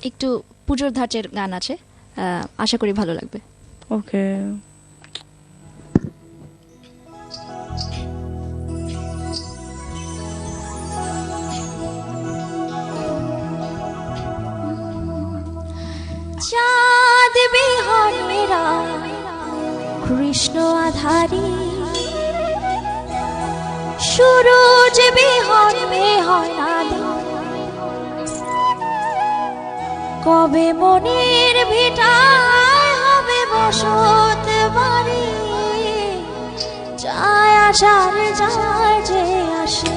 একটু পুজোর ধাঁচের গান আছে, আশা করি ভালো লাগবে। ওকে। চাঁদ বিহন মেরা কৃষ্ণ আধারি, সূরজ বিহন মেহন আলো, কবে মনের ভিটায় হবে বসত বাড়ি, যায় আসার যায় যে আসে।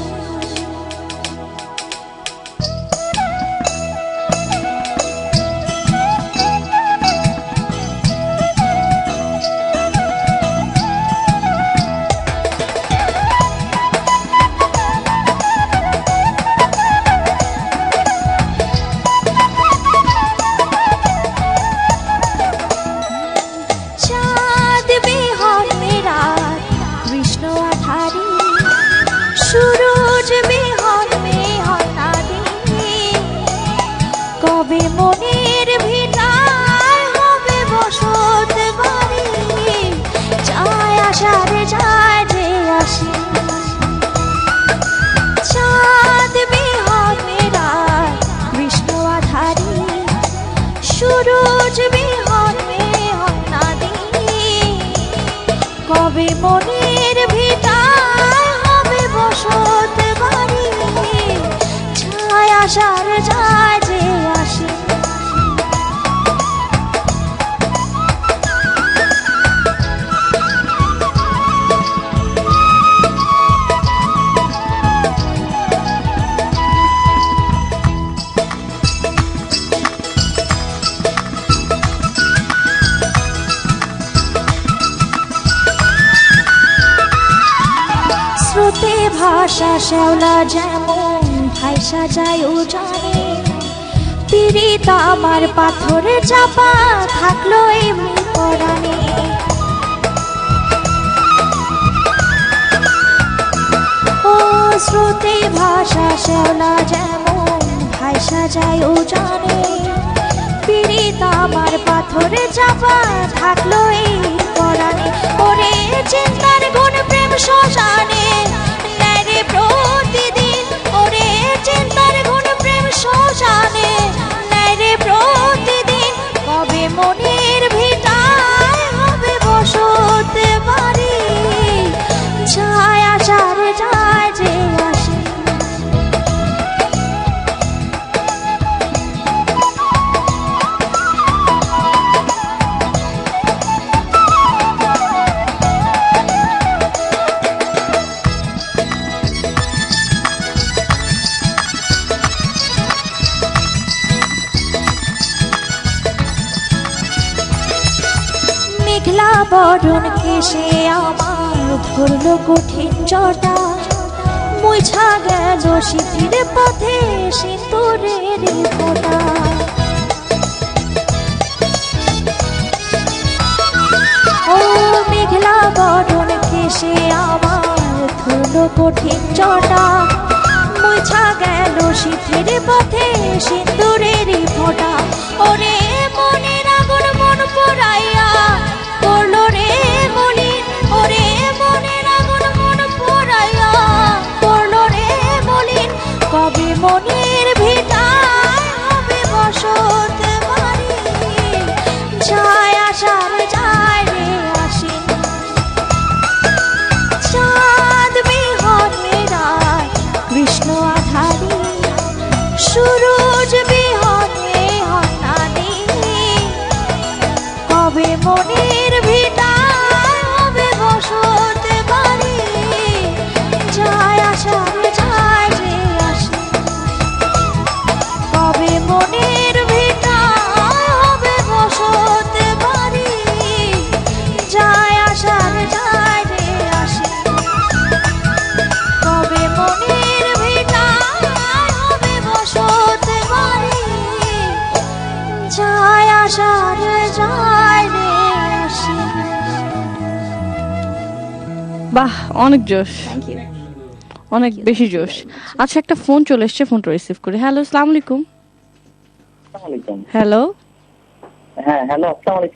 সূরজ বিহন মেহন আদি, কবে মনের ভিটায় হবে বসত বাড়ি, যায় আসার যায় যে আসে। চাঁদ বিহন রাত কৃষ্ণ আধারি, সূরজ বিহন মেহন আদি, কবে মনের ভিটায় হবে বসত বাড়ি, যায় আসার যায় যে আসে। স্রোতে ভাষা শ্যাওলা যেমন ভাইসা যায় উজানে, পীড়িত আমার পাথরে চাপা থাকলো এমনি পরাণে। ও স্রোতে ভাষা শ্যাওলা যেমন ভাইসা যায় উজানে, পীড়িত আমার পাথরে চাপা থাকলো এই পরাণে। ওরে চিন্তার গুণ প্রেম শ্মশানে নেয় রে প্রতিদিন, ওরে চিন্তার গুণ প্রেম শ্মশানে নেয় রে প্রতিদিন, কবে মনের ভিটায় হবে বসত বাড়ি, যায় আসার যায় যে আসে। মেঘলা বরণ কেশে আমার ধরলো কঠিন জটা, মুছা গেল শীতের পথে সিঁদুরের ফোঁটা। ও মেঘলা বরণ কেশে আমার ধরলো কঠিন জটা, মুছা গেল শীতের পথে সিঁদুরের ফোঁটা। ওরে মনের আগুন মন পোড়াইয়া করলো রে মলিন, ওরে মনের আগুন মন পোড়াইয়া করলো রে মলিন, কবে মনের ভিটায় হবে বসত বাড়ি, যায় আসার যায় রে আসে। চাঁদ বিহন রাত কৃষ্ণ আধারি, সূরজ বিহন মেহন আদি, কবে মনের ভিটায় হবে বসত বাড়ি, যায় আসার যায় যে আসে। কবে মনের ভিটায় হবে বসত বাড়ি, যায় আসার যায় যে আসে। কবে মনের ভিটায় হবে বসত বাড়ি, যায় আসার যায় রে আসে। বাহ, অনেক জোশ, থ্যাংক ইউ। অনেক বেশি জোশ। আচ্ছা, একটা ফোন চলে এসছে, ফোনটা রিসিভ করি। হ্যালো, আসসালামু আলাইকুম। আসসালামু আলাইকুম। হ্যালো হ্যাঁ, হ্যালো, আসসালামু আলাইকুম।